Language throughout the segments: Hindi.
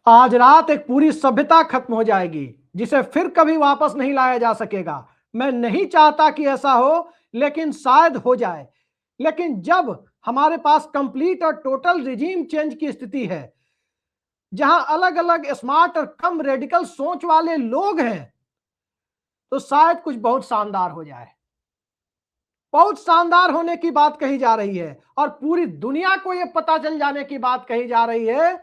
आज रात एक पूरी सभ्यता खत्म हो जाएगी जिसे फिर कभी वापस नहीं लाया जा सकेगा। मैं नहीं चाहता कि ऐसा हो, लेकिन शायद हो जाए। लेकिन जब हमारे पास कंप्लीट और टोटल रिजीम चेंज की स्थिति है, जहां अलग अलग स्मार्ट और कम रेडिकल सोच वाले लोग हैं, तो शायद कुछ बहुत शानदार हो जाए। बहुत शानदार होने की बात कही जा रही है और पूरी दुनिया को यह पता चल जाने की बात कही जा रही है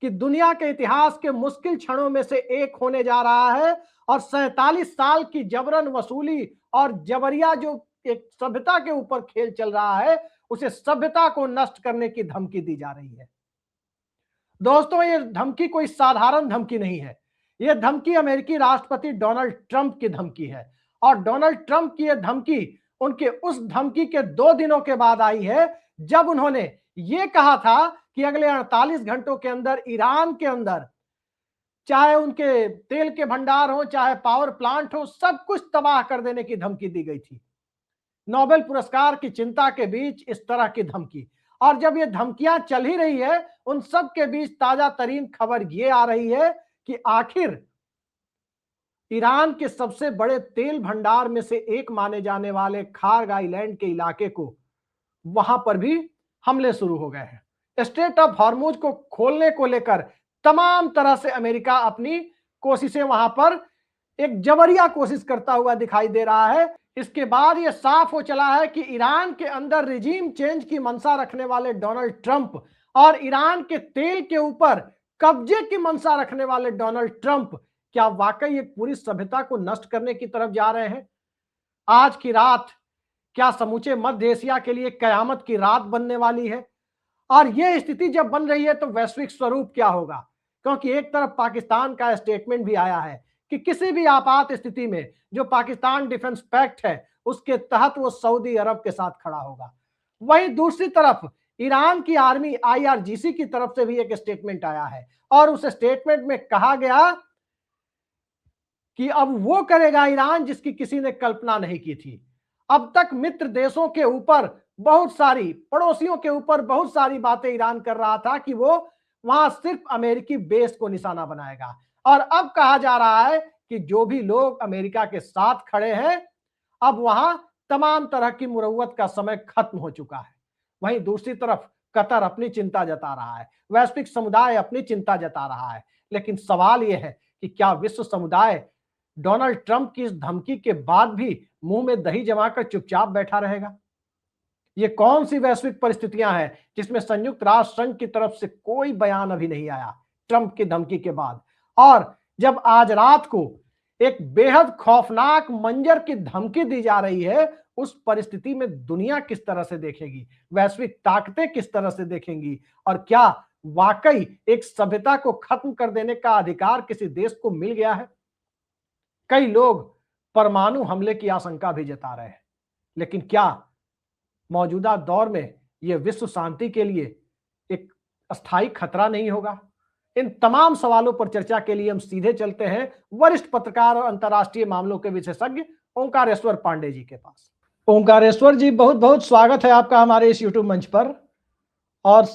कि दुनिया के इतिहास के मुश्किल क्षणों में से एक होने जा रहा है। और 47 साल की जबरन वसूली और जबरिया जो एक सभ्यता के ऊपर खेल चल रहा है, उसे सभ्यता को नष्ट करने की धमकी दी जा रही है। दोस्तों, ये धमकी कोई साधारण धमकी नहीं है। यह धमकी अमेरिकी राष्ट्रपति डोनाल्ड ट्रंप की धमकी है। और डोनाल्ड ट्रंप की यह धमकी उनके उस धमकी के 2 दिनों के बाद आई है, जब उन्होंने यह कहा था कि अगले 48 घंटों के अंदर ईरान के अंदर, चाहे उनके तेल के भंडार हो, चाहे पावर प्लांट हो, सब कुछ तबाह कर देने की धमकी दी गई थी। नोबेल पुरस्कार की चिंता के बीच इस तरह की धमकी। और जब ये धमकियां चल ही रही है, उन सब के बीच ताजा तरीन खबर ये आ रही है कि आखिर ईरान के सबसे बड़े तेल भंडार में से एक माने जाने वाले खार्ग आइलैंड के इलाके को, वहां पर भी हमले शुरू हो गए हैं। स्ट्रेट ऑफ हॉर्मुज को खोलने को लेकर तमाम तरह से अमेरिका अपनी कोशिशें वहां पर एक जबरिया कोशिश करता हुआ दिखाई दे रहा है। इसके बाद यह साफ हो चला है कि ईरान के अंदर रिजीम चेंज की मंशा रखने वाले डोनाल्ड ट्रंप और ईरान के तेल के ऊपर कब्जे की मंशा रखने वाले डोनाल्ड ट्रंप क्या वाकई एक पूरी सभ्यता को नष्ट करने की तरफ जा रहे हैं। आज की रात क्या समूचे मध्य एशिया के लिए कयामत की रात बनने वाली है। और यह स्थिति जब बन रही है तो वैश्विक स्वरूप क्या होगा, क्योंकि एक तरफ पाकिस्तान का स्टेटमेंट भी आया है कि किसी भी आपात स्थिति में जो पाकिस्तान डिफेंस पैक्ट है उसके तहत वो सऊदी अरब के साथ खड़ा होगा। वहीं दूसरी तरफ ईरान की आर्मी IRGC की तरफ से भी एक स्टेटमेंट आया है और उस स्टेटमेंट में कहा गया कि अब वो करेगा ईरान जिसकी किसी ने कल्पना नहीं की थी। अब तक मित्र देशों के ऊपर बहुत सारी, पड़ोसियों के ऊपर बहुत सारी बातें ईरान कर रहा था कि वो वहां सिर्फ अमेरिकी बेस को निशाना बनाएगा। और अब कहा जा रहा है कि जो भी लोग अमेरिका के साथ खड़े हैं, अब वहां तमाम तरह की मुरव्वत का समय खत्म हो चुका है। वहीं दूसरी तरफ कतर अपनी चिंता जता रहा है, वैश्विक समुदाय अपनी चिंता जता रहा है। लेकिन सवाल यह है कि क्या विश्व समुदाय डोनाल्ड ट्रंप की इस धमकी के बाद भी मुंह में दही जमाकर चुपचाप बैठा रहेगा? ये कौन सी वैश्विक परिस्थितियां हैं जिसमें संयुक्त राष्ट्र संघ की तरफ से कोई बयान अभी नहीं आया ट्रंप की धमकी के बाद? और जब आज रात को एक बेहद खौफनाक मंजर की धमकी दी जा रही है, उस परिस्थिति में दुनिया किस तरह से देखेगी, वैश्विक ताकतें किस तरह से देखेंगी, और क्या वाकई एक सभ्यता को खत्म कर देने का अधिकार किसी देश को मिल गया है? कई लोग परमाणु हमले की आशंका भी जता रहे हैं। लेकिन क्या मौजूदा दौर में यह विश्व शांति के लिए एक अस्थायी खतरा नहीं होगा? इन तमाम सवालों पर चर्चा के लिए हम सीधे चलते हैं वरिष्ठ पत्रकार और अंतर्राष्ट्रीय मामलों के विशेषज्ञ ओंकारेश्वर पांडे जी के पास। ओंकारेश्वर जी, बहुत बहुत स्वागत है आपका हमारे इस यूट्यूब मंच पर। और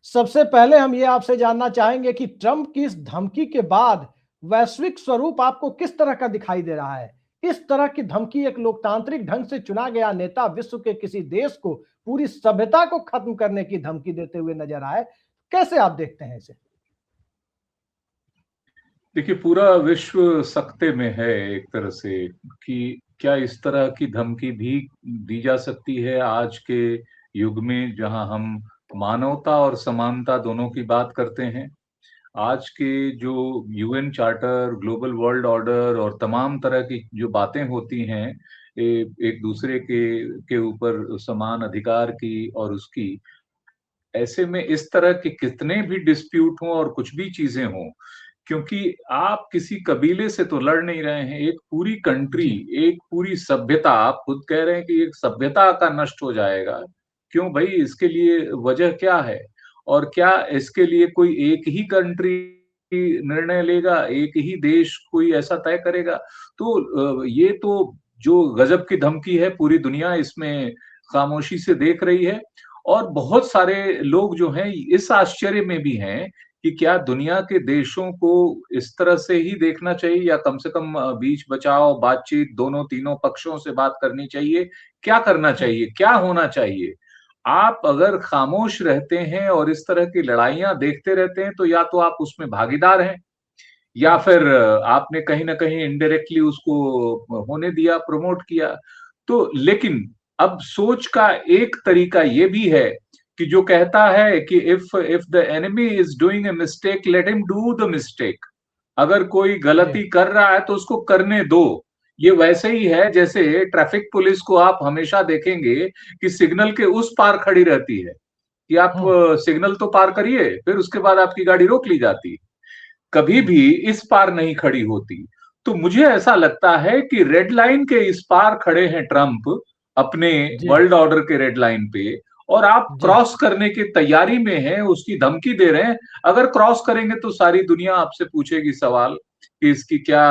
सबसे पहले हम ये आपसे जानना चाहेंगे कि ट्रंप की इस धमकी के बाद वैश्विक स्वरूप आपको किस तरह का दिखाई दे रहा है? इस तरह की धमकी एक लोकतांत्रिक ढंग से चुना गया नेता विश्व के किसी देश को पूरी सभ्यता को खत्म करने की धमकी देते हुए नजर आए, कैसे आप देखते हैं इसे? देखिए, पूरा विश्व सकते में है एक तरह से कि क्या इस तरह की धमकी भी दी जा सकती है आज के युग में, जहां हम मानवता और समानता दोनों की बात करते हैं। आज के जो UN charter, global world order और तमाम तरह की जो बातें होती हैं एक दूसरे के ऊपर समान अधिकार की और उसकी, ऐसे में इस तरह के कितने भी डिस्प्यूट हों और कुछ भी चीजें हों, क्योंकि आप किसी कबीले से तो लड़ नहीं रहे हैं, एक पूरी कंट्री, एक पूरी सभ्यता, आप खुद कह रहे हैं कि एक सभ्यता का नष्ट हो जाएगा। क्यों भाई, इसके लिए वजह क्या है? और क्या इसके लिए कोई एक ही कंट्री निर्णय लेगा, एक ही देश कोई ऐसा तय करेगा? तो ये तो जो गजब की धमकी है, पूरी दुनिया इसमें खामोशी से देख रही है। और बहुत सारे लोग जो हैं इस आश्चर्य में भी हैं कि क्या दुनिया के देशों को इस तरह से ही देखना चाहिए, या कम से कम बीच बचाव बातचीत दोनों तीनों पक्षों से बात करनी चाहिए? क्या करना चाहिए, क्या होना चाहिए? आप अगर खामोश रहते हैं और इस तरह की लड़ाइयां देखते रहते हैं, तो या तो आप उसमें भागीदार हैं, या फिर आपने कहीं ना कहीं इनडायरेक्टली उसको होने दिया, प्रमोट किया। तो लेकिन अब सोच का एक तरीका ये भी है कि जो कहता है कि if the enemy is doing a mistake, let him do the mistake. अगर कोई जी गलती कर रहा है तो उसको करने दो। ये वैसे ही है जैसे ट्रैफिक पुलिस को आप हमेशा देखेंगे कि सिग्नल के उस पार खड़ी रहती है, कि आप हम्म सिग्नल तो पार करिए, फिर उसके बाद आपकी गाड़ी रोक ली जाती, कभी हम्म भी इस पार नहीं खड़ी होती। तो मुझे ऐसा लगता है कि रेड लाइन के इस पार खड़े हैं ट्रंप, अपने जी वर्ल्ड ऑर्डर के रेड लाइन पे, और आप जी क्रॉस करने की तैयारी में हैं, उसकी धमकी दे रहे हैं। अगर क्रॉस करेंगे तो सारी दुनिया आपसे पूछेगी सवाल कि इसकी क्या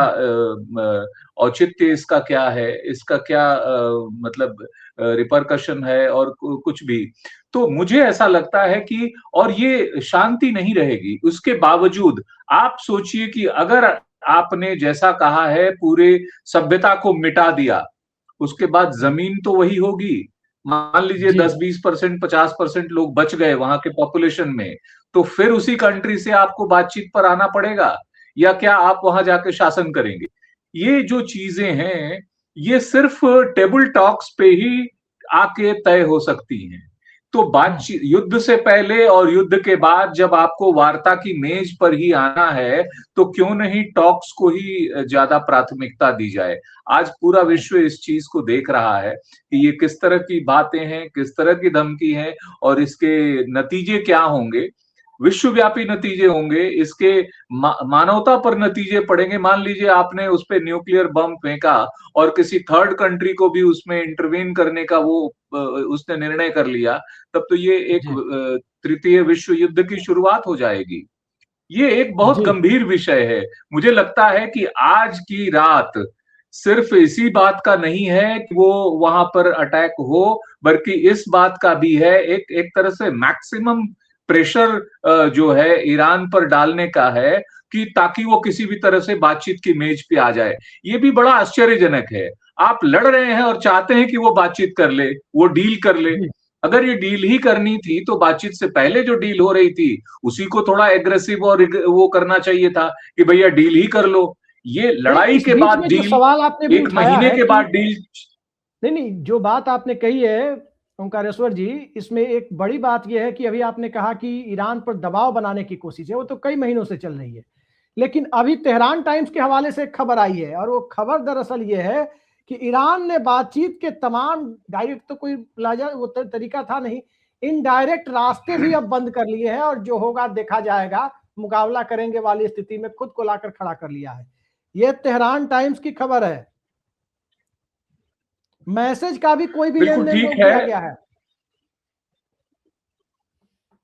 औचित्य, इसका क्या है, इसका क्या मतलब रिपरकशन है, और कुछ भी। तो मुझे ऐसा लगता है कि और ये शांति नहीं रहेगी उसके बावजूद। आप सोचिए कि अगर आपने जैसा कहा है पूरे सभ्यता को मिटा दिया, उसके बाद जमीन तो वही होगी। मान लीजिए जी 10-20%, 50% लोग बच गए वहां के पॉपुलेशन में, तो फिर उसी कंट्री से आपको बातचीत पर आना पड़ेगा, या क्या आप वहां जाके शासन करेंगे? ये जो चीजें हैं, ये सिर्फ टेबल टॉक्स पे ही आके तय हो सकती हैं। तो हम्म बातचीत, युद्ध से पहले और युद्ध के बाद जब आपको वार्ता की मेज पर ही आना है, तो क्यों नहीं टॉक्स को ही ज्यादा प्राथमिकता दी जाए। आज पूरा हम्म, विश्व इस चीज को देख रहा है कि ये किस तरह की बातें हैं, किस तरह की धमकी है, और इसके नतीजे क्या होंगे। विश्वव्यापी नतीजे होंगे इसके, मानवता पर नतीजे पड़ेंगे। मान लीजिए आपने उस पर न्यूक्लियर बम फेंका और किसी थर्ड कंट्री को भी उसमें इंटरवीन करने का वो उसने निर्णय कर लिया, तब तो ये एक जी तृतीय विश्व युद्ध की शुरुआत हो जाएगी। ये एक बहुत जी गंभीर विषय है। मुझे लगता है कि आज की रात सिर्फ इसी बात का नहीं है कि वो वहां पर अटैक हो, बल्कि इस बात का भी है, एक एक तरह से मैक्सिमम प्रेशर जो है ईरान पर डालने का है, कि ताकि वो किसी भी तरह से बातचीत की मेज पे आ जाए। ये भी बड़ा आश्चर्यजनक है। आप लड़ रहे हैं और चाहते हैं कि वो बातचीत कर ले, वो डील कर ले। जी अगर ये डील ही करनी थी तो बातचीत से पहले जो डील हो रही थी उसी को थोड़ा एग्रेसिव और वो करना चाहिए था कि भैया डील ही कर लो। ये नहीं लड़ाई इस के बीच बाद में जो डील, सवाल आपने भी एक उठाया महीने है के कि बाद डील। नहीं नहीं जो बात आपने कही है ओंकारेश्वर जी, इसमें एक बड़ी बात यह है कि अभी आपने कहा कि ईरान पर दबाव बनाने की कोशिश है, वो तो कई महीनों से चल रही है। लेकिन अभी तेहरान टाइम्स के हवाले से एक खबर आई है, और वो खबर दरअसल ये है कि ईरान ने बातचीत के तमाम, डायरेक्ट तो कोई लाजा वो तरीका था नहीं, इनडायरेक्ट रास्ते भी अब बंद कर लिए हैं, और जो होगा देखा जाएगा, मुकाबला करेंगे वाली स्थिति में खुद को लाकर खड़ा कर लिया है। ये तेहरान टाइम्स की खबर है। मैसेज का भी कोई भी लेन बिल्कुल देन ठीक रोक है, दिया गया है।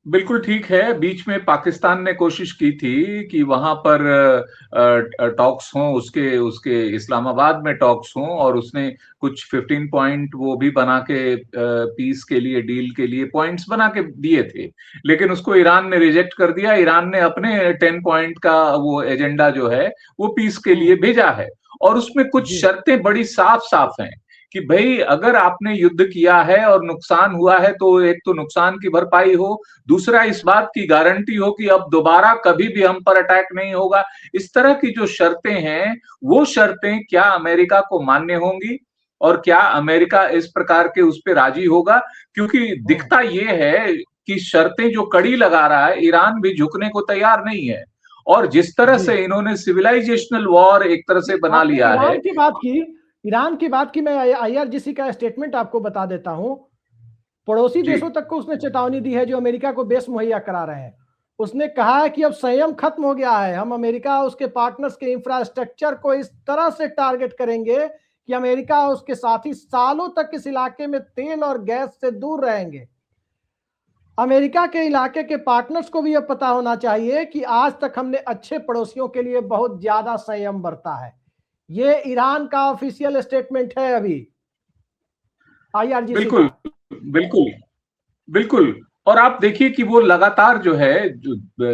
बिल्कुल ठीक है। बीच में पाकिस्तान ने कोशिश की थी कि वहां पर टॉक्स हों, उसके उसके इस्लामाबाद में टॉक्स हों, और उसने कुछ 15 पॉइंट वो भी बना के पीस के लिए, डील के लिए पॉइंट्स बना के दिए थे। लेकिन उसको ईरान ने रिजेक्ट कर दिया। ईरान ने अपने 10 पॉइंट का वो एजेंडा जो है वो पीस के लिए भेजा है, और उसमें कुछ जी शर्तें बड़ी साफ साफ हैं कि भाई अगर आपने युद्ध किया है और नुकसान हुआ है, तो एक तो नुकसान की भरपाई हो, दूसरा इस बात की गारंटी हो कि अब दोबारा कभी भी हम पर अटैक नहीं होगा। इस तरह की जो शर्तें हैं, वो शर्तें क्या अमेरिका को मान्य होंगी, और क्या अमेरिका इस प्रकार के उस पर राजी होगा? क्योंकि हम्म दिखता ये है कि शर्तें जो कड़ी लगा रहा है, ईरान भी झुकने को तैयार नहीं है। और जिस तरह जी से इन्होंने सिविलाइजेशनल वॉर एक तरह से बना आपने लिया है। ईरान की बात की, ईरान की बात की, मैं आईआरजीसी का स्टेटमेंट आपको बता देता हूं। पड़ोसी जी देशों तक को उसने चेतावनी दी है जो अमेरिका को बेस मुहैया करा रहे हैं। उसने कहा है कि अब संयम खत्म हो गया है, हम अमेरिका उसके पार्टनर्स के इंफ्रास्ट्रक्चर को इस तरह से टारगेट करेंगे कि अमेरिका और उसके साथी सालों तक इस इलाके में तेल और गैस से दूर रहेंगे। अमेरिका के इलाके के पार्टनर्स को भी यह पता होना चाहिए कि आज तक हमने अच्छे पड़ोसियों के लिए बहुत ज्यादा संयम बरता है। ये ईरान का ऑफिशियल स्टेटमेंट है अभी आईआरजीसी का। बिल्कुल, बिल्कुल, बिल्कुल। और आप देखिए कि वो लगातार जो है,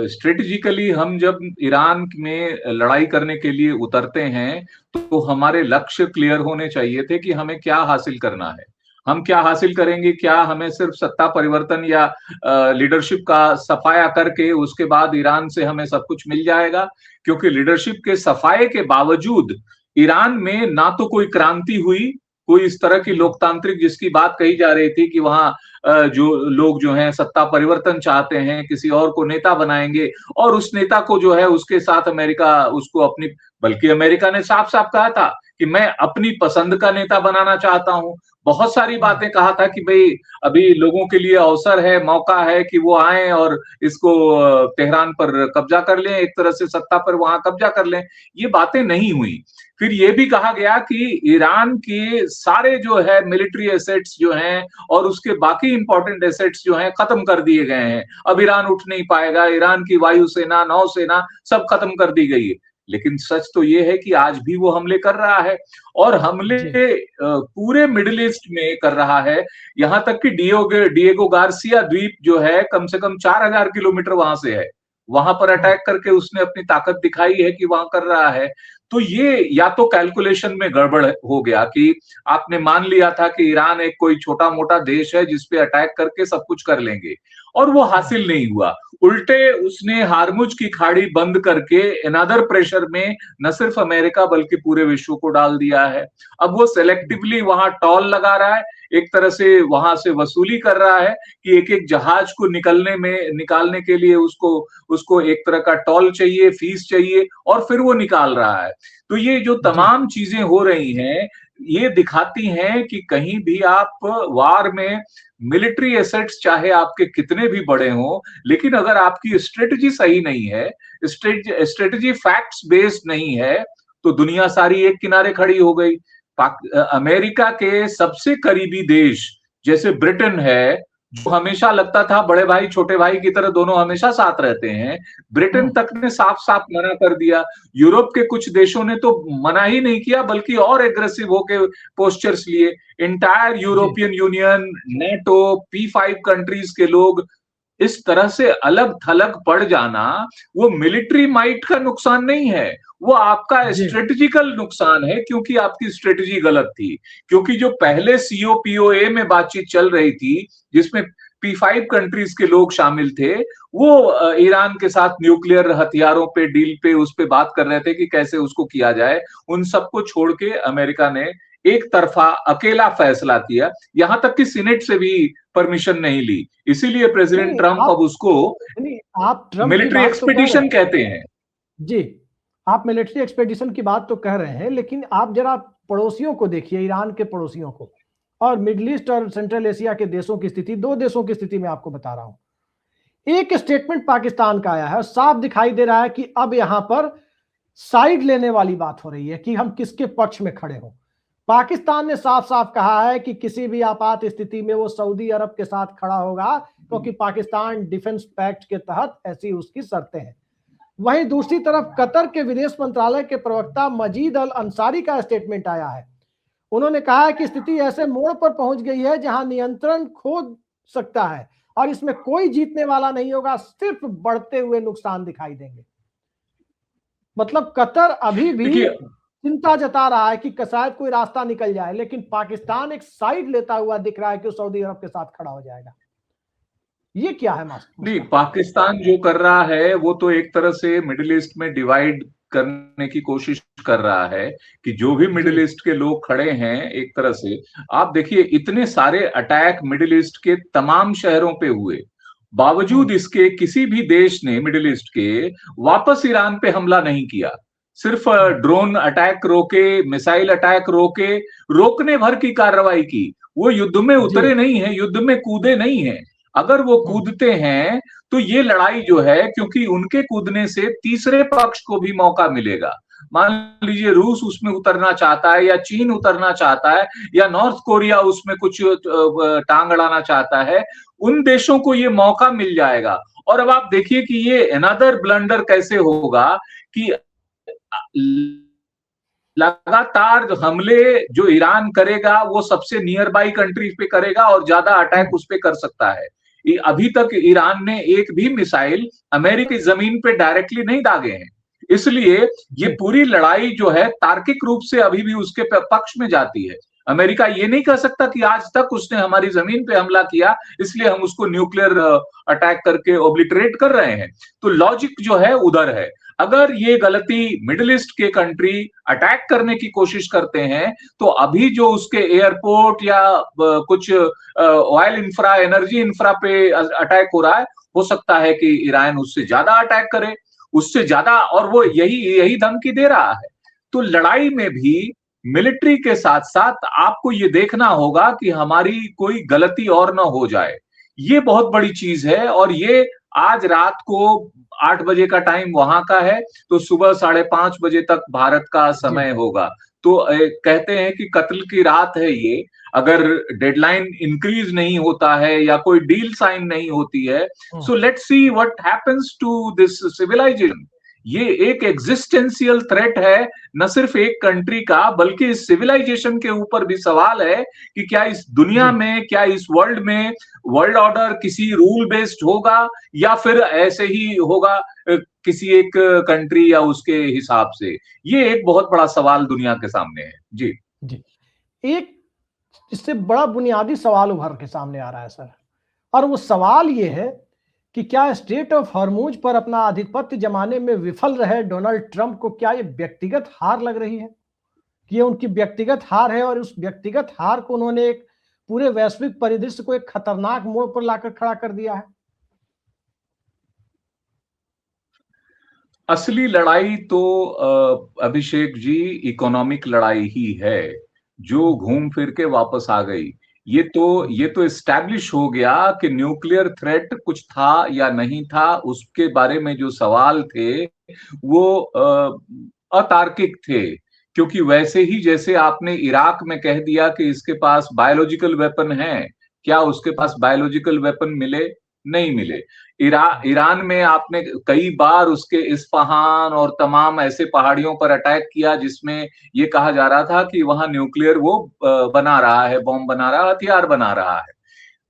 स्ट्रेटेजिकली हम जब ईरान में लड़ाई करने के लिए उतरते हैं तो हमारे लक्ष्य क्लियर होने चाहिए थे कि हमें क्या हासिल करना है, हम क्या हासिल करेंगे। क्या हमें सिर्फ सत्ता परिवर्तन या लीडरशिप का सफाया करके उसके बाद ईरान से हमें सब कुछ मिल जाएगा? क्योंकि लीडरशिप के सफाए के बावजूद ईरान में ना तो कोई क्रांति हुई, कोई इस तरह की जी लोकतांत्रिक जिसकी बात कही जा रही थी कि वहां जो लोग जो हैं सत्ता परिवर्तन चाहते हैं, किसी और को नेता बनाएंगे और उस नेता को जो है उसके साथ अमेरिका उसको अपनी, बल्कि अमेरिका ने साफ साफ कहा था कि मैं अपनी पसंद का नेता बनाना चाहता हूं। बहुत सारी हाँ बातें कहा था कि भाई अभी लोगों के लिए अवसर है, मौका है कि वो आए और इसको तेहरान पर कब्जा कर लें, एक तरह से सत्ता पर वहां कब्जा कर लें। ये बातें नहीं हुई। फिर ये भी कहा गया कि ईरान के सारे जो है मिलिट्री एसेट्स जो हैं और उसके बाकी इंपॉर्टेंट एसेट्स जो हैं खत्म कर दिए गए हैं, अब ईरान उठ नहीं पाएगा, ईरान की वायुसेना, नौसेना सब खत्म कर दी गई है। लेकिन सच तो ये है कि आज भी वो हमले कर रहा है और हमले जी पूरे मिडिल ईस्ट में कर रहा है। यहां तक कि डिएगो गार्सिया द्वीप जो है कम से कम 4000 किलोमीटर वहां से है, वहां पर हाँ अटैक करके उसने अपनी ताकत दिखाई है कि वहां कर रहा है। तो ये या तो कैलकुलेशन में गड़बड़ हो गया कि आपने मान लिया था कि ईरान एक कोई छोटा मोटा देश है जिसपे अटैक करके सब कुछ कर लेंगे, और वो हाँ हासिल नहीं हुआ। उल्टे उसने हार्मुज की खाड़ी बंद करके अनदर प्रेशर में न सिर्फ अमेरिका बल्कि पूरे विश्व को डाल दिया है। अब वो सेलेक्टिवली वहां टॉल लगा रहा है, एक तरह से वहां से वसूली कर रहा है कि एक एक जहाज को निकालने के लिए उसको उसको एक तरह का टॉल चाहिए, फीस चाहिए, और फिर वो निकाल रहा है। तो ये जो जी तमाम चीजें हो रही हैं ये दिखाती हैं कि कहीं भी आप वार में मिलिट्री एसेट्स चाहे आपके कितने भी बड़े हों, लेकिन अगर आपकी स्ट्रेटजी सही नहीं है, स्ट्रेटजी फैक्ट्स बेस्ड नहीं है, तो दुनिया सारी एक किनारे खड़ी हो गई। अमेरिका के सबसे करीबी देश जैसे ब्रिटेन है, जो हमेशा लगता था बड़े भाई छोटे भाई की तरह दोनों हमेशा साथ रहते हैं, ब्रिटेन हम्म तक ने साफ साफ मना कर दिया। यूरोप के कुछ देशों ने तो मना ही नहीं किया बल्कि और एग्रेसिव होके पोस्चर्स लिए। इंटायर जी European Union, NATO, P5 countries के लोग इस तरह से अलग थलग पड़ जाना, वो मिलिट्री माइट का नुकसान नहीं है, वो आपका जी स्ट्रेटेजिकल नुकसान है, क्योंकि आपकी स्ट्रेटेजी गलत थी। क्योंकि जो पहले COPOA में बातचीत चल रही थी जिसमें P5 कंट्रीज के लोग शामिल थे, वो ईरान के साथ न्यूक्लियर हथियारों पे डील पे उस पे बात कर रहे थे कि कैसे उसको किया जाए। उन सबको छोड़ के अमेरिका ने एक तरफा अकेला फैसला किया, यहां तक कि सीनेट से भी परमिशन नहीं ली। इसीलिए प्रेसिडेंट नहीं ट्रंप अब आप उसको नहीं आप ट्रम्प की मिलिट्री बात तो कह रहे एक्सपीडिशन हैं। कहते हैं। जी आप मिलिट्री एक्सपेडिशन की बात तो कह रहे हैं, लेकिन आप जरा पड़ोसियों को देखिए, ईरान के पड़ोसियों को और मिडिल ईस्ट और सेंट्रल एशिया के देशों की स्थिति, दो देशों की स्थिति मैं आपको बता रहा हूं। एक स्टेटमेंट पाकिस्तान का आया है, साफ दिखाई दे रहा है कि अब यहां पर साइड लेने वाली बात हो रही है कि हम किसके पक्ष में खड़े हों। पाकिस्तान ने साफ साफ कहा है कि किसी भी आपात स्थिति में वो सऊदी अरब के साथ खड़ा होगा, क्योंकि पाकिस्तान डिफेंस पैक्ट के तहत ऐसी उसकी शर्तें हैं। वहीं दूसरी तरफ कतर के विदेश मंत्रालय के प्रवक्ता मजीद अल अंसारी का स्टेटमेंट आया है। उन्होंने कहा है कि स्थिति ऐसे मोड़ पर पहुंच गई है जहां नियंत्रण खो सकता है और इसमें कोई जीतने वाला नहीं होगा, सिर्फ बढ़ते हुए नुकसान दिखाई देंगे। मतलब कतर अभी भी देखिए, चिंता जता रहा है कि शायद कोई रास्ता निकल जाए, लेकिन पाकिस्तान एक साइड लेता हुआ दिख रहा है कि वो सऊदी अरब के साथ खड़ा हो जाएगा। ये क्या है नहीं, मसला? पाकिस्तान जो कर रहा है वो तो एक तरह से मिडिल ईस्ट में डिवाइड करने की कोशिश कर रहा है कि जो भी जी मिडिल ईस्ट के लोग खड़े हैं एक तरह से। आप देखिए इतने सारे अटैक मिडिल ईस्ट के तमाम शहरों पे हुए, बावजूद हम्म इसके किसी भी देश ने मिडिल ईस्ट के वापस ईरान पे हमला नहीं किया। सिर्फ हम्म ड्रोन अटैक रोके, मिसाइल अटैक रोके, रोकने भर की कार्रवाई की। वो युद्ध में जी उतरे नहीं है, युद्ध में कूदे नहीं है। अगर वो हम्म कूदते हैं तो ये लड़ाई जो है, क्योंकि उनके कूदने से तीसरे पक्ष को भी मौका मिलेगा। मान लीजिए रूस उसमें उतरना चाहता है या चीन उतरना चाहता है या नॉर्थ कोरिया उसमें कुछ टांग अड़ाना चाहता है, उन देशों को ये मौका मिल जाएगा। और अब आप देखिए कि ये अनदर ब्लंडर कैसे होगा कि लगातार हमले जो ईरान करेगा वो सबसे नियर बाई कंट्री पे करेगा और ज्यादा हम्म अटैक उस पे कर सकता है। अभी तक ईरान ने एक भी मिसाइल अमेरिकी जमीन पे डायरेक्टली नहीं दागे हैं। इसलिए ये पूरी लड़ाई जो है तार्किक रूप से अभी भी उसके पक्ष में जाती है। अमेरिका ये नहीं कह सकता कि आज तक उसने हमारी जमीन पे हमला किया इसलिए हम उसको न्यूक्लियर अटैक करके ओब्लिटरेट कर रहे हैं। तो लॉजिक जो है उधर है। अगर ये गलती मिडिल ईस्ट के कंट्री अटैक करने की कोशिश करते हैं तो अभी जो उसके एयरपोर्ट या कुछ ऑयल इंफ्रा, एनर्जी इंफ्रा पे अटैक हो रहा है, हो सकता है कि ईरान उससे ज्यादा अटैक करे, उससे ज्यादा, और वो यही यही धमकी दे रहा है। तो लड़ाई में भी मिलिट्री के साथ साथ आपको ये देखना होगा कि हमारी कोई गलती और ना हो जाए। ये बहुत बड़ी चीज है। और ये आज रात को 8 बजे का टाइम वहां का है, तो सुबह 5:30 बजे तक भारत का जी। समय होगा। तो कहते हैं कि कत्ल की रात है ये। अगर डेडलाइन इंक्रीज नहीं होता है या कोई डील साइन नहीं होती है, so let's see what happens to this civilisation. ये एक एग्जिस्टेंशियल थ्रेट है, न सिर्फ एक कंट्री का बल्कि इस सिविलाइजेशन के ऊपर भी सवाल है कि क्या इस दुनिया जी। में, क्या इस वर्ल्ड में वर्ल्ड ऑर्डर किसी रूल बेस्ड होगा या फिर ऐसे ही होगा किसी एक कंट्री या उसके हिसाब से। ये एक बहुत बड़ा सवाल दुनिया के सामने है। जी जी। एक इससे बड़ा बुनियादी सवाल उभर के सामने आ रहा है सर, और वो सवाल ये है कि क्या स्टेट ऑफ हॉर्मुज पर अपना आधिपत्य जमाने में विफल रहे डोनाल्ड ट्रंप को, क्या ये व्यक्तिगत हार लग रही है कि ये उनकी व्यक्तिगत हार है, और उस व्यक्तिगत हार को उन्होंने एक पूरे वैश्विक परिदृश्य को एक खतरनाक मोड़ पर लाकर खड़ा कर दिया है? असली लड़ाई तो अभिषेक जी इकोनॉमिक लड़ाई ही है, जो घूम फिर के वापस आ गई। ये तो एस्टैब्लिश हो गया कि न्यूक्लियर थ्रेट कुछ था या नहीं था, उसके बारे में जो सवाल थे वो अतार्किक थे। क्योंकि वैसे ही जैसे आपने इराक में कह दिया कि इसके पास बायोलॉजिकल वेपन है, क्या उसके पास बायोलॉजिकल वेपन मिले? नहीं मिले। ईरान में आपने कई बार उसके इस्फहान और तमाम ऐसे पहाड़ियों पर अटैक किया जिसमें ये कहा जा रहा था कि वहां न्यूक्लियर वो बना रहा है, बॉम्ब बना रहा है, हथियार बना रहा है।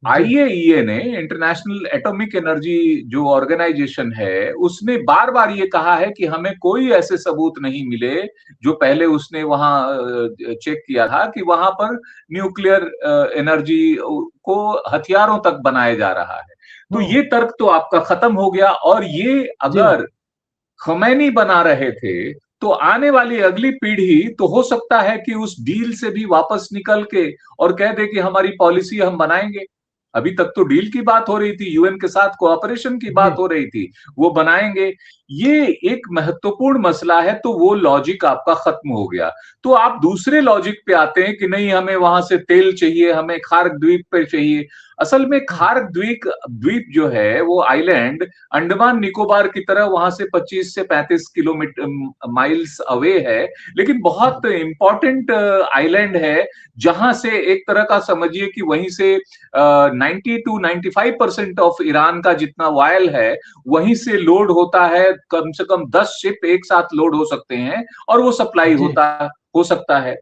जी। आईएईए ने, इंटरनेशनल एटॉमिक एनर्जी जो ऑर्गेनाइजेशन है, उसने बार बार ये कहा है कि हमें कोई ऐसे सबूत नहीं मिले, जो पहले उसने वहां चेक किया था कि वहां पर न्यूक्लियर एनर्जी को हथियारों तक बनाया जा रहा है। तो हम्म। ये तर्क तो आपका खत्म हो गया। और ये जी। अगर खमैनी बना रहे थे तो आने वाली अगली पीढ़ी तो हो सकता है कि उस डील से भी वापस निकल के और कह दे कि हमारी पॉलिसी हम बनाएंगे। अभी तक तो डील की बात हो रही थी, यूएन के साथ कोऑपरेशन की जी। बात हो रही थी, वो बनाएंगे। ये एक महत्वपूर्ण मसला है। तो वो लॉजिक आपका खत्म हो गया। तो आप दूसरे लॉजिक पे आते हैं कि नहीं, हमें वहां से तेल चाहिए, हमें खार्क द्वीप पे चाहिए। असल में खार्क द्वीप द्वीप जो है वो आइलैंड अंडमान निकोबार की तरह वहां से 25 से 35 किलोमीटर माइल्स अवे है, लेकिन बहुत इंपॉर्टेंट आइलैंड है, जहां से एक तरह का समझिए कि वहीं से 90 to 95% ऑफ ईरान का जितना ऑयल है वहीं से लोड होता है। कम से कम 10 शिप एक साथ लोड हो सकते हैं और वो सप्लाई जी। हो सकता है।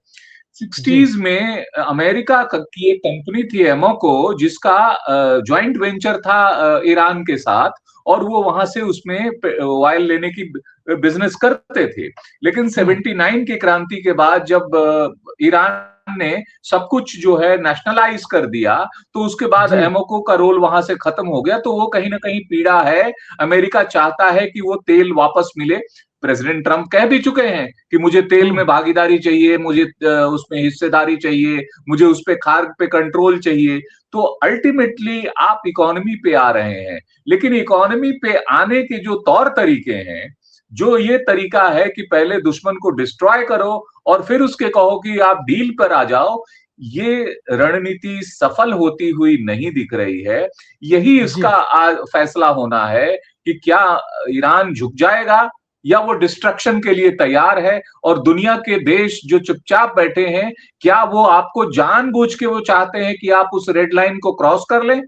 जी। 60s में अमेरिका की एक कंपनी थी एमोको, जिसका ज्वाइंट वेंचर था ईरान के साथ, और वो वहां से उसमें ऑयल लेने की बिजनेस करते थे। लेकिन 79 की क्रांति के बाद जब ईरान ने सब कुछ जो है नेशनलाइज कर दिया, तो उसके बाद जी। एमोको का रोल वहां से खत्म हो गया। तो वो कहीं ना कहीं पीड़ा है। अमेरिका चाहता है कि वो तेल वापस मिले। प्रेसिडेंट ट्रंप कह भी चुके हैं कि मुझे तेल में भागीदारी चाहिए, मुझे उसमें हिस्सेदारी चाहिए, मुझे उस पे खार्क पे कंट्रोल चाहिए। तो अल्टीमेटली आप इकोनॉमी पे आ रहे हैं, लेकिन इकोनॉमी पे आने के जो तौर तरीके हैं, जो ये तरीका है कि पहले दुश्मन को डिस्ट्रॉय करो और फिर उसके कहो कि आप डील पर आ जाओ, ये रणनीति सफल होती हुई नहीं दिख रही है। यही जी। इसका फैसला होना है कि क्या ईरान झुक जाएगा या वो डिस्ट्रक्शन के लिए तैयार है। और दुनिया के देश जो चुपचाप बैठे हैं, क्या वो आपको जानबूझ के वो चाहते हैं कि आप उस रेड लाइन को क्रॉस कर लें?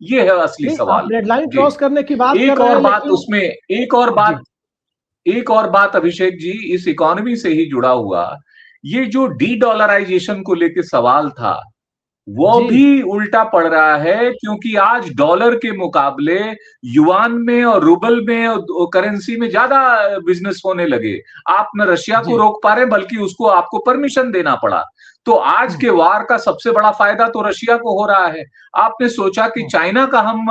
ये है असली नहीं, आप सवाल। रेड लाइन जी। क्रॉस करने की बात कर एक रहे और हैं, बात लेकिन उसमें एक और जी। बात एक और बात अभिषेक जी, इस इकोनॉमी से ही जुड़ा हुआ, ये जो डी डॉलराइजेशन को लेके सवाल था, वो जी भी उल्टा पड़ रहा है, क्योंकि आज डॉलर के मुकाबले युआन में और रूबल में और करेंसी में ज्यादा बिजनेस होने लगे। आप न रशिया को जी। रोक पा रहे, बल्कि उसको आपको परमिशन देना पड़ा। तो आज हम्म के वार का सबसे बड़ा फायदा तो रशिया को हो रहा है। आपने सोचा कि हम्म चाइना का हम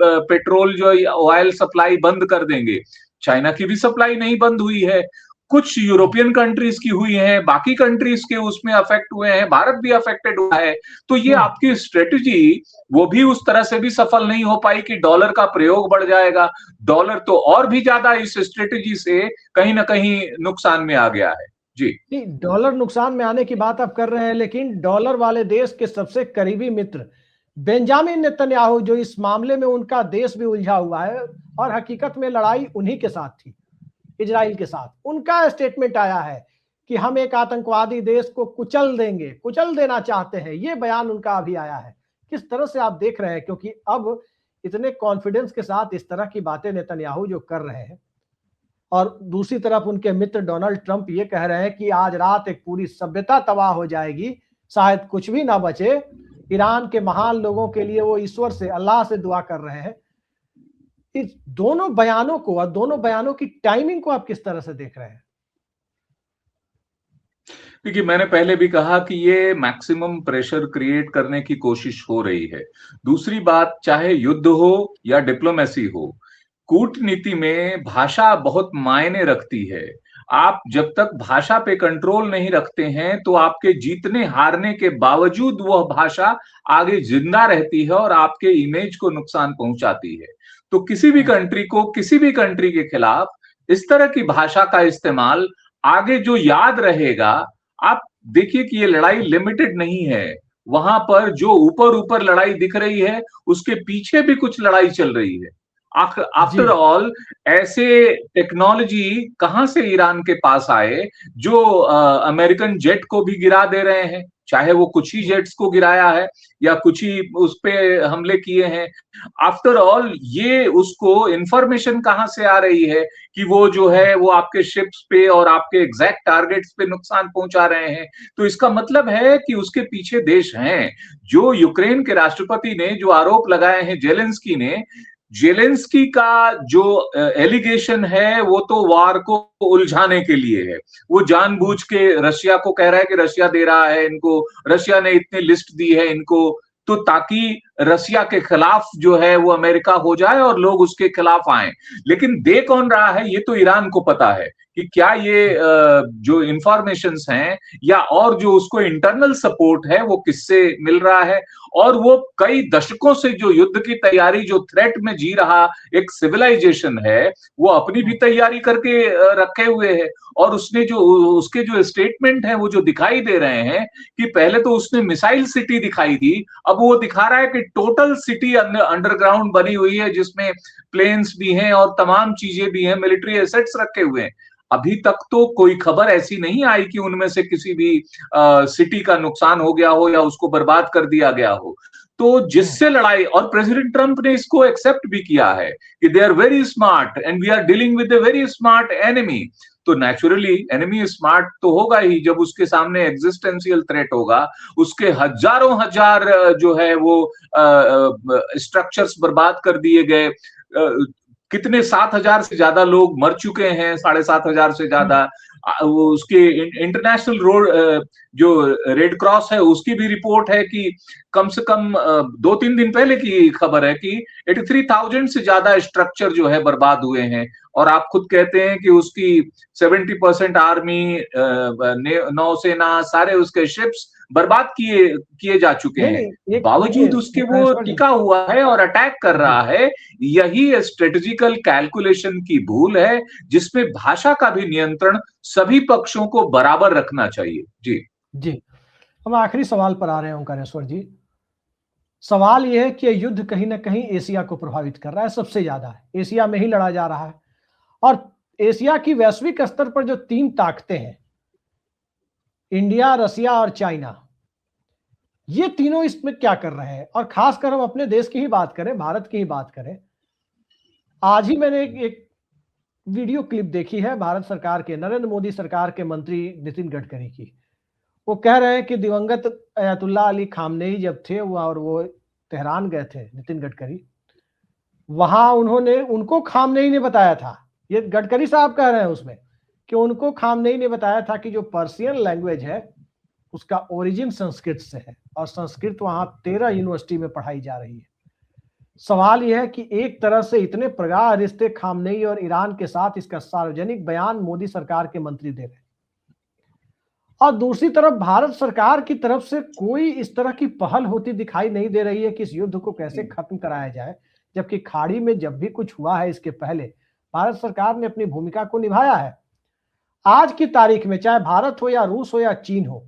पेट्रोल जो ऑयल सप्लाई बंद कर देंगे। चाइना की भी सप्लाई नहीं बंद हुई है। कुछ हम्म यूरोपियन कंट्रीज की हुई हैं, बाकी कंट्रीज के उसमें अफेक्ट हुए हैं, भारत भी अफेक्टेड हुआ है। तो ये हम्म। आपकी स्ट्रेटजी वो भी उस तरह से भी सफल नहीं हो पाई कि डॉलर का प्रयोग बढ़ जाएगा। डॉलर तो और भी ज्यादा इस स्ट्रेटजी से कहीं ना कहीं नुकसान में आ गया है। जी। नहीं, डॉलर नुकसान में आने की बात आप कर रहे हैं, लेकिन डॉलर वाले देश के सबसे करीबी मित्र बेंजामिन नेतन्याहू, जो इस मामले में उनका देश भी उलझा हुआ है और हकीकत में लड़ाई उन्हीं के साथ थी, इजराइल के साथ, उनका स्टेटमेंट आया है कि हम एक आतंकवादी देश को कुचल देंगे, कुचल देना चाहते हैं। ये बयान उनका अभी आया है। किस तरह से आप देख रहे हैं, क्योंकि अब इतने कॉन्फिडेंस के साथ इस तरह की बातें नेतन्याहू जो कर रहे हैं, और दूसरी तरफ उनके मित्र डोनाल्ड ट्रंप ये कह रहे हैं कि आज रात एक पूरी सभ्यता तबाह हो जाएगी, शायद कुछ भी ना बचे। ईरान के महान लोगों के लिए वो ईश्वर से, अल्लाह से दुआ कर रहे हैं। इस दोनों बयानों को और दोनों बयानों की टाइमिंग को आप किस तरह से देख रहे हैं? क्योंकि मैंने पहले भी कहा कि ये मैक्सिमम प्रेशर क्रिएट करने की कोशिश हो रही है। दूसरी बात, चाहे युद्ध हो या डिप्लोमेसी हो, कूटनीति में भाषा बहुत मायने रखती है। आप जब तक भाषा पे कंट्रोल नहीं रखते हैं, तो आपके जीतने हारने के बावजूद वह भाषा आगे जिंदा रहती है और आपके इमेज को नुकसान पहुंचाती है। तो किसी भी कंट्री को, किसी भी कंट्री के खिलाफ इस तरह की भाषा का इस्तेमाल आगे जो याद रहेगा। आप देखिए कि ये लड़ाई लिमिटेड नहीं है। वहां पर जो ऊपर ऊपर लड़ाई दिख रही है, उसके पीछे भी कुछ लड़ाई चल रही है। जी आफ्टर ऑल, ऐसे टेक्नोलॉजी कहां से ईरान के पास आए जो अमेरिकन जेट को भी गिरा दे रहे हैं? चाहे वो कुछ ही जेट्स को गिराया है या कुछ ही उस पे हमले किए हैं। आफ्टर ऑल, ये उसको इंफॉर्मेशन कहां से आ रही है कि वो जो है वो आपके शिप्स पे और आपके एग्जैक्ट टारगेट्स पे नुकसान पहुंचा रहे हैं? तो इसका मतलब है कि उसके पीछे देश हैं। जो यूक्रेन के राष्ट्रपति ने जो आरोप लगाए हैं जेलेंस्की ने, जेलेंस्की का जो एलिगेशन है वो तो वार को उलझाने के लिए है। वो जानबूझ के रशिया को कह रहा है कि रशिया दे रहा है इनको, रशिया ने इतनी लिस्ट दी है इनको, तो ताकि रशिया के खिलाफ जो है वो अमेरिका हो जाए और लोग उसके खिलाफ आए। लेकिन दे कौन रहा है, ये तो ईरान को पता है कि क्या ये जो इंफॉर्मेशंस हैं या और जो उसको इंटरनल सपोर्ट है वो किससे मिल रहा है। और वो कई दशकों से जो युद्ध की तैयारी, जो थ्रेट में जी रहा एक सिविलाइजेशन है, वो अपनी भी तैयारी करके रखे हुए है। और उसने जो उसके जो स्टेटमेंट है वो जो दिखाई दे रहे हैं कि पहले तो उसने मिसाइल सिटी दिखाई दी, अब वो दिखा रहा है कि टोटल सिटी अंडरग्राउंड बनी हुई है, जिसमें प्लेन्स भी हैं और तमाम चीजें भी हैं, मिलिट्री एसेट्स रखे हुए हैं। अभी तक तो कोई खबर ऐसी नहीं आई कि उनमें से किसी भी सिटी का नुकसान हो गया हो या उसको बर्बाद कर दिया गया हो। तो जिससे लड़ाई, और प्रेसिडेंट ट्रंप ने इसको एक्सेप्ट भी किया है कि they are very smart and we are dealing with a very smart enemy. तो नेचुरली एनिमी स्मार्ट तो होगा ही जब उसके सामने एग्जिस्टेंशियल थ्रेट होगा। उसके हजारों हजार जो है वो स्ट्रक्चर्स बर्बाद कर दिए गए। कितने 7,000 से ज्यादा लोग मर चुके हैं, 7,500 से ज्यादा। वो उसके इंटरनेशनल रोड जो रेड क्रॉस है उसकी भी रिपोर्ट है कि कम से कम 2-3 दिन पहले की खबर है कि 83,000 से ज्यादा स्ट्रक्चर जो है बर्बाद हुए हैं। और आप खुद कहते हैं कि उसकी 70% आर्मी, नौसेना, सारे उसके शिप्स बर्बाद किए किए जा चुके नहीं हैं। नहीं, एक देखिए बावजूद उसके वो ज्ञानेश्वर जी। टिका हुआ है और अटैक कर जी रहा है। यही स्ट्रेटेजिकल कैलकुलेशन की भूल है, जिसमें भाषा का भी नियंत्रण सभी पक्षों को बराबर रखना चाहिए। जी। जी। हम आखिरी सवाल पर आ रहे हैं ओंकारेश्वर जी। सवाल यह है कि यह युद्ध कहीं ना कहीं एशिया को प्रभावित कर रहा है, सबसे ज्यादा एशिया में ही लड़ा जा रहा है। और एशिया की वैश्विक स्तर पर जो तीन ताकतें हैं, इंडिया, रसिया और चाइना, ये तीनों इसमें क्या कर रहे हैं? और खासकर हम अपने देश की ही बात करें, भारत की ही बात करें, आज ही मैंने एक वीडियो क्लिप देखी है भारत सरकार के, नरेंद्र मोदी सरकार के मंत्री नितिन गडकरी की। वो कह रहे हैं कि दिवंगत अयतुल्ला अली खामनेई जब थे वो तेहरान गए थे, नितिन गडकरी, वहां उनको खामनेई ने बताया था, ये गडकरी साहब कह रहे हैं उसमें, कि उनको खामनेई ने बताया था कि जो पर्शियन लैंग्वेज है उसका ओरिजिन संस्कृत से है और संस्कृत वहां 13 यूनिवर्सिटी में पढ़ाई जा रही है। सवाल यह है कि एक तरह से इतने प्रगाढ़ रिश्ते खामनेई और ईरान के साथ, इसका सार्वजनिक बयान मोदी सरकार के मंत्री दे रहे हैं, और दूसरी तरफ भारत सरकार की तरफ से कोई इस तरह की पहल होती दिखाई नहीं दे रही है कि इस युद्ध को कैसे खत्म कराया जाए, जबकि खाड़ी में जब भी कुछ हुआ है इसके पहले भारत सरकार ने अपनी भूमिका को निभाया है। आज की तारीख में चाहे भारत हो या रूस हो या चीन हो,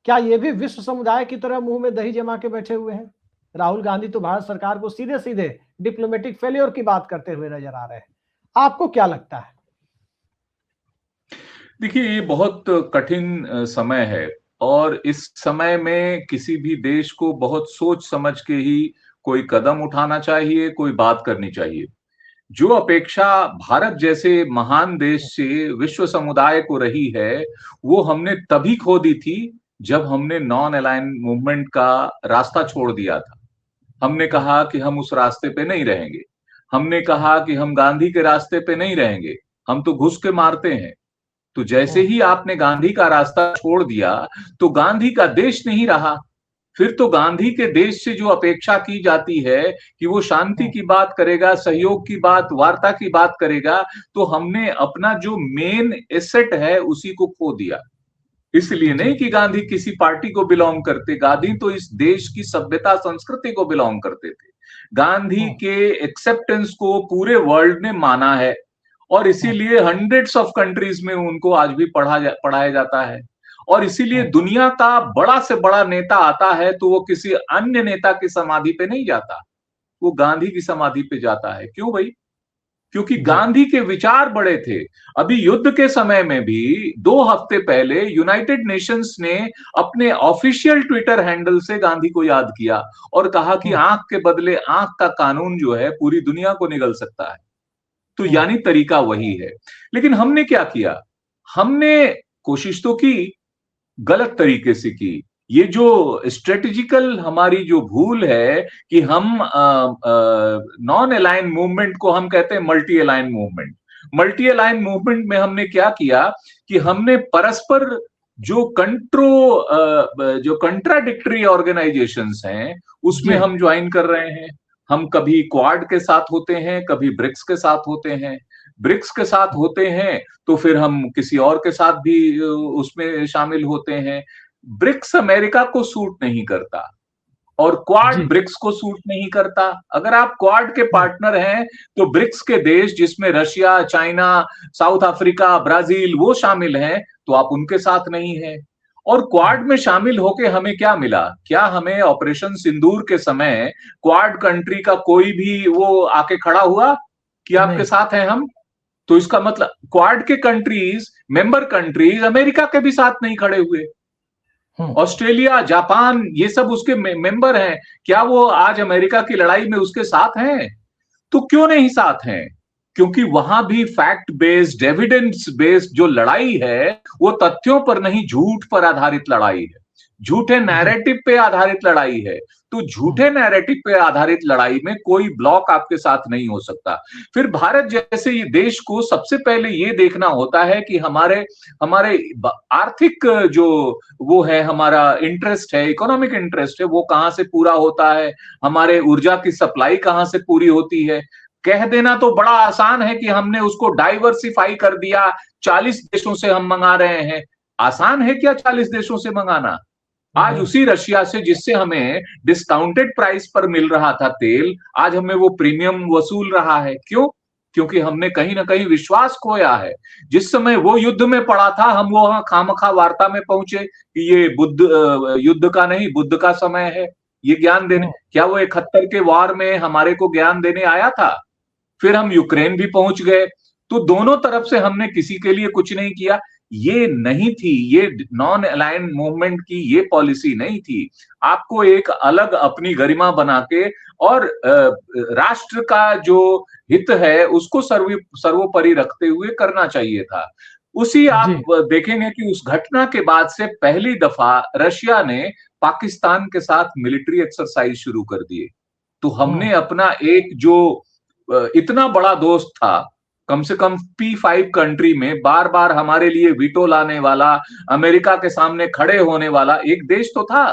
क्या ये भी विश्व समुदाय की तरह मुंह में दही जमा के बैठे हुए हैं? राहुल गांधी तो भारत सरकार को सीधे सीधे डिप्लोमेटिक फेलियर की बात करते हुए नजर आ रहे हैं। आपको क्या लगता है? देखिए, ये बहुत कठिन समय है और इस समय में किसी भी देश को बहुत सोच समझ के ही कोई कदम उठाना चाहिए, कोई बात करनी चाहिए। जो अपेक्षा भारत जैसे महान देश से विश्व समुदाय को रही है, वो हमने तभी खो दी थी जब हमने नॉन अलाइन मूवमेंट का रास्ता छोड़ दिया था। हमने कहा कि हम उस रास्ते पे नहीं रहेंगे, हमने कहा कि हम गांधी के रास्ते पे नहीं रहेंगे, हम तो घुस के मारते हैं। तो जैसे ही आपने गांधी का रास्ता छोड़ दिया तो गांधी का देश नहीं रहा। फिर तो गांधी के देश से जो अपेक्षा की जाती है कि वो शांति की बात करेगा, सहयोग की बात, वार्ता की बात करेगा, तो हमने अपना जो मेन एसेट है उसी को खो दिया। इसलिए नहीं कि गांधी किसी पार्टी को बिलोंग करते, गांधी तो इस देश की सभ्यता संस्कृति को बिलोंग करते थे। गांधी के एक्सेप्टेंस को पूरे वर्ल्ड ने माना है और इसीलिए हंड्रेड्स ऑफ कंट्रीज में उनको आज भी पढ़ाया जाता है। और इसीलिए दुनिया का बड़ा से बड़ा नेता आता है तो वो किसी अन्य नेता की समाधि पे नहीं जाता, वो गांधी की समाधि पे जाता है। क्यों भाई? क्योंकि गांधी के विचार बड़े थे। अभी युद्ध के समय में भी 2 हफ्ते पहले यूनाइटेड नेशंस ने अपने ऑफिशियल ट्विटर हैंडल से गांधी को याद किया और कहा कि आंख के बदले आंख का कानून जो है पूरी दुनिया को निगल सकता है। तो यानी तरीका वही है। लेकिन हमने क्या किया? हमने कोशिश तो की, गलत तरीके से की। ये जो स्ट्रेटेजिकल हमारी जो भूल है कि हम नॉन अलाइन मूवमेंट को हम कहते हैं multi align movement. Multi align movement में हमने क्या किया कि हमने परस्पर जो कंट्राडिक्टरी ऑर्गेनाइजेशंस हैं उसमें हम ज्वाइन कर रहे हैं। हम कभी क्वाड के साथ होते हैं, कभी ब्रिक्स के साथ होते हैं। ब्रिक्स के साथ होते हैं तो फिर हम किसी और के साथ भी उसमें शामिल होते हैं। ब्रिक्स अमेरिका को सूट नहीं करता और क्वाड ब्रिक्स को सूट नहीं करता। अगर आप क्वाड के पार्टनर हैं तो ब्रिक्स के देश जिसमें Russia, China, south Africa, Brazil वो शामिल हैं तो आप उनके साथ नहीं हैं। और क्वाड में शामिल होके हमें क्या मिला? क्या हमें ऑपरेशन सिंदूर के समय क्वाड कंट्री का कोई भी वो आके खड़ा हुआ कि आपके साथ हैं हम? तो इसका मतलब क्वाड के कंट्रीज, मेंबर कंट्रीज अमेरिका के भी साथ नहीं खड़े हुए। ऑस्ट्रेलिया, जापान ये सब उसके मेंबर हैं, क्या वो आज अमेरिका की लड़ाई में उसके साथ हैं? तो क्यों नहीं साथ हैं? क्योंकि वहां भी फैक्ट बेस्ड, एविडेंस बेस्ड जो लड़ाई है वो तथ्यों पर नहीं, झूठ पर आधारित लड़ाई है, झूठे नैरेटिव पे आधारित लड़ाई है। तो झूठे नैरेटिव पे आधारित लड़ाई में कोई ब्लॉक आपके साथ नहीं हो सकता। फिर भारत जैसे ये देश को सबसे पहले ये देखना होता है कि हमारे आर्थिक जो वो है, हमारा इंटरेस्ट है, इकोनॉमिक इंटरेस्ट है, वो कहां से पूरा होता है, हमारे ऊर्जा की सप्लाई कहां से पूरी होती है। कह देना तो बड़ा आसान है कि हमने उसको डाइवर्सिफाई कर दिया, 40 देशों से हम मंगा रहे हैं। आसान है क्या 40 देशों से मंगाना? आज उसी रशिया से जिससे हमें डिस्काउंटेड प्राइस पर मिल रहा था तेल, आज हमें वो प्रीमियम वसूल रहा है। क्यों? क्योंकि हमने कहीं ना कहीं विश्वास खोया है। जिस समय वो युद्ध में पड़ा था हम वहां खामखा वार्ता में पहुंचे कि ये युद्ध का नहीं बुद्ध का समय है, ये ज्ञान देने। क्या वो 71 के वार में हमारे को ज्ञान देने आया था? फिर हम यूक्रेन भी पहुंच गए। तो दोनों तरफ से हमने किसी के लिए कुछ नहीं किया। ये नहीं थी, ये नॉन अलाइन मूवमेंट की ये पॉलिसी नहीं थी। आपको एक अलग अपनी गरिमा बना के और राष्ट्र का जो हित है उसको सर्वोपरि रखते हुए करना चाहिए था। उसी आप जी। देखेंगे कि उस घटना के बाद से पहली दफा रशिया ने पाकिस्तान के साथ मिलिट्री एक्सरसाइज शुरू कर दिए। तो हमने अपना एक जो इतना बड़ा दोस्त था, कम से कम P5 कंट्री में बार बार हमारे लिए वीटो लाने वाला, अमेरिका के सामने खड़े होने वाला एक देश तो था।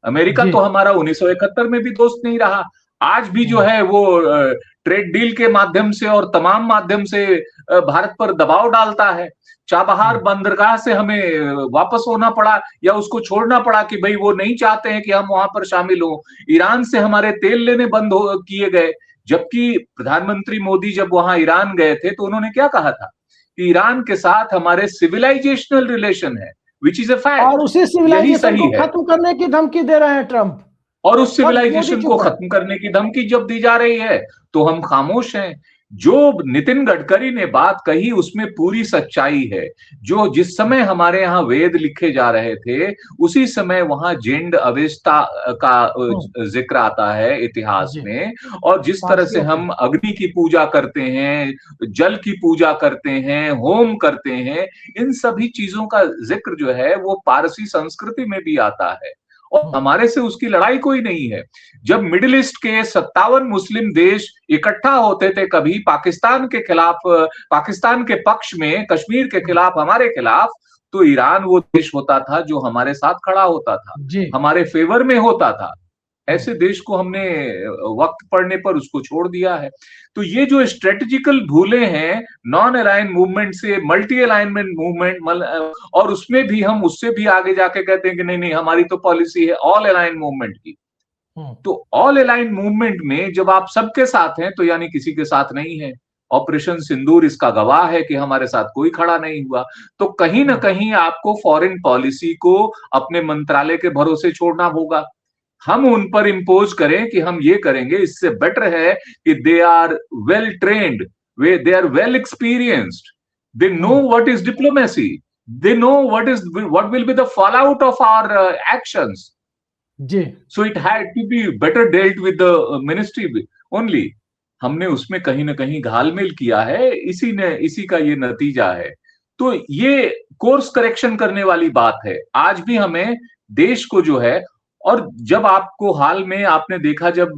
अमेरिका जी। तो हमारा 1971 में भी दोस्त नहीं रहा। आज भी जो है वो ट्रेड डील के माध्यम से और तमाम माध्यम से भारत पर दबाव डालता है। चाबहार बंदरगाह से हमें वापस होना पड़ा या उसको छोड़ना पड़ा कि भाई वो नहीं चाहते हैं कि हम वहां पर शामिल हो। ईरान से हमारे तेल लेने बंद किए गए। जबकि प्रधानमंत्री मोदी जब वहां ईरान गए थे तो उन्होंने क्या कहा था कि ईरान के साथ हमारे सिविलाइजेशनल रिलेशन है, विच इज अ और फैक्ट। उसी यही सिविलाइजेशन सही को है। खत्म करने की धमकी दे रहे हैं ट्रम्प, और उस और मोदी सिविलाइजेशन को चुप है। खत्म करने की धमकी जब दी जा रही है तो हम खामोश हैं। जो नितिन गडकरी ने बात कही उसमें पूरी सच्चाई है। जो जिस समय हमारे यहाँ वेद लिखे जा रहे थे उसी समय वहां जेंड अवेस्ता का जिक्र आता है इतिहास जी। में। और जिस तरह से पारसियों की। हम अग्नि की पूजा करते हैं, जल की पूजा करते हैं, होम करते हैं, इन सभी चीजों का जिक्र जो है वो पारसी संस्कृति में भी आता है। और हमारे से उसकी लड़ाई कोई नहीं है। जब मिडिल ईस्ट के 57 मुस्लिम देश इकट्ठा होते थे कभी पाकिस्तान के खिलाफ, पाकिस्तान के पक्ष में, कश्मीर के खिलाफ, हमारे खिलाफ, तो ईरान वो देश होता था जो हमारे साथ खड़ा होता था, जी। हमारे फेवर में होता था। ऐसे देश को हमने वक्त पड़ने पर उसको छोड़ दिया है। तो ये जो स्ट्रेटेजिकल भूले हैं नॉन अलाइन मूवमेंट से मल्टी अलाइनमेंट मूवमेंट, और उसमें भी हम उससे भी आगे जाके कहते हैं कि नहीं नहीं हमारी तो पॉलिसी है ऑल अलाइन मूवमेंट की। तो ऑल अलाइन मूवमेंट में जब आप सबके साथ हैं तो यानी किसी के साथ नहीं है। ऑपरेशन सिंदूर इसका गवाह है कि हमारे साथ कोई खड़ा नहीं हुआ। तो कहीं ना कहीं आपको फॉरेन पॉलिसी को अपने मंत्रालय के भरोसे छोड़ना होगा। हम उन पर इम्पोज करें कि हम ये करेंगे, इससे बेटर है कि दे आर वेल ट्रेन्ड, वे they are well experienced, they know what is diplomacy, they know what will be the fall out of our actions. जी। So it had to be better dealt with the ministry only. हमने उसमें कहीं ना कहीं घालमेल किया है, इसी का ये नतीजा है। तो ये कोर्स करेक्शन करने वाली बात है। आज भी हमें देश को जो है, और जब आपको हाल में आपने देखा जब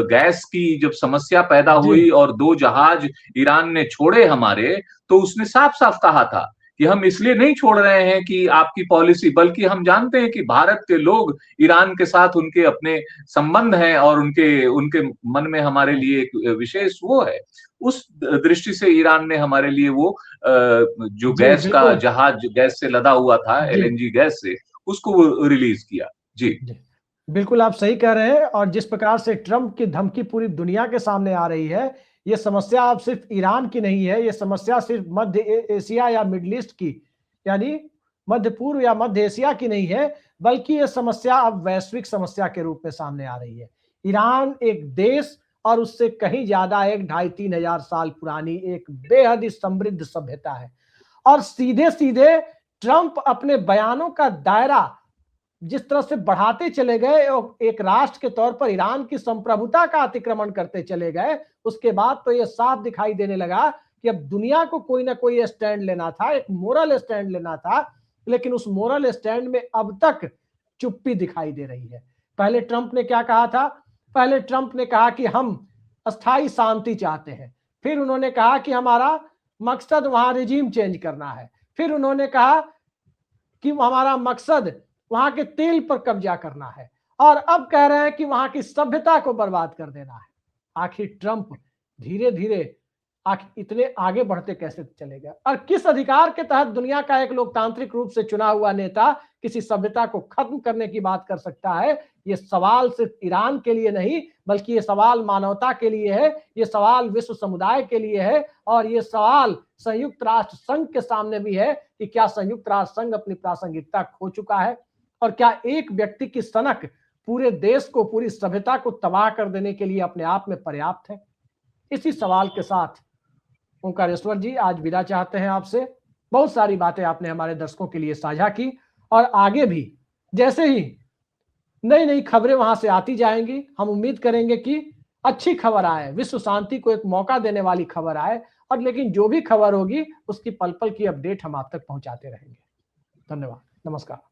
गैस की जब समस्या पैदा जी। हुई और 2 जहाज ईरान ने छोड़े हमारे, तो उसने साफ साफ कहा था कि हम इसलिए नहीं छोड़ रहे हैं कि आपकी पॉलिसी, बल्कि हम जानते हैं कि भारत के लोग ईरान के साथ उनके अपने संबंध हैं और उनके उनके मन में हमारे लिए एक विशेष वो है। उस दृष्टि से ईरान ने हमारे लिए वो जो जी। गैस का बिल्कुल। जहाज गैस से लदा हुआ था, जी। LNG गैस से, उसको वो रिलीज किया। जी। जी। बिल्कुल आप सही कह रहे हैं। और जिस प्रकार से ट्रम्प की धमकी पूरी दुनिया के सामने आ रही है, ये समस्या अब सिर्फ ईरान की नहीं है, ये समस्या सिर्फ मध्य एशिया या मिडल ईस्ट की, यानी मध्य पूर्व या मध्य एशिया की नहीं है, बल्कि ये समस्या अब वैश्विक समस्या के रूप में सामने आ रही है। ईरान एक देश और उससे कहीं ज्यादा एक 2500-3000 साल पुरानी एक बेहद ही समृद्ध सभ्यता है। और सीधे सीधे ट्रम्प अपने बयानों का दायरा जिस तरह से बढ़ाते चले गए और एक राष्ट्र के तौर पर ईरान की संप्रभुता का अतिक्रमण करते चले गए, उसके बाद तो ये साफ दिखाई देने लगा कि अब दुनिया को कोई ना कोई स्टैंड लेना था, एक मोरल स्टैंड लेना था। लेकिन उस मोरल स्टैंड में अब तक चुप्पी दिखाई दे रही है। पहले ट्रंप ने क्या कहा था? पहले ट्रंप ने कहा कि हम अस्थायी शांति चाहते हैं। फिर उन्होंने कहा कि हमारा मकसद वहां रिजीम चेंज करना है। फिर उन्होंने कहा कि हमारा मकसद वहां के तेल पर कब्जा करना है। और अब कह रहे हैं कि वहां की सभ्यता को बर्बाद कर देना है। आखिर ट्रंप धीरे धीरे आखिर इतने आगे बढ़ते कैसे चले गए? और किस अधिकार के तहत दुनिया का एक लोकतांत्रिक रूप से चुना हुआ नेता किसी सभ्यता को खत्म करने की बात कर सकता है? ये सवाल सिर्फ ईरान के लिए नहीं, बल्कि ये सवाल मानवता के लिए है, ये सवाल विश्व समुदाय के लिए है, और ये सवाल संयुक्त राष्ट्र संघ के सामने भी है कि क्या संयुक्त राष्ट्र संघ अपनी प्रासंगिकता खो चुका है? और क्या एक व्यक्ति की सनक पूरे देश को, पूरी सभ्यता को तबाह कर देने के लिए अपने आप में पर्याप्त है? इसी सवाल के साथ ओंकारेश्वर जी आज विदा चाहते हैं आपसे। बहुत सारी बातें आपने हमारे दर्शकों के लिए साझा की, और आगे भी जैसे ही नई नई खबरें वहां से आती जाएंगी, हम उम्मीद करेंगे कि अच्छी खबर आए, विश्व शांति को एक मौका देने वाली खबर आए, और लेकिन जो भी खबर होगी उसकी पल पल की अपडेट हम आप तक पहुंचाते रहेंगे। धन्यवाद, नमस्कार।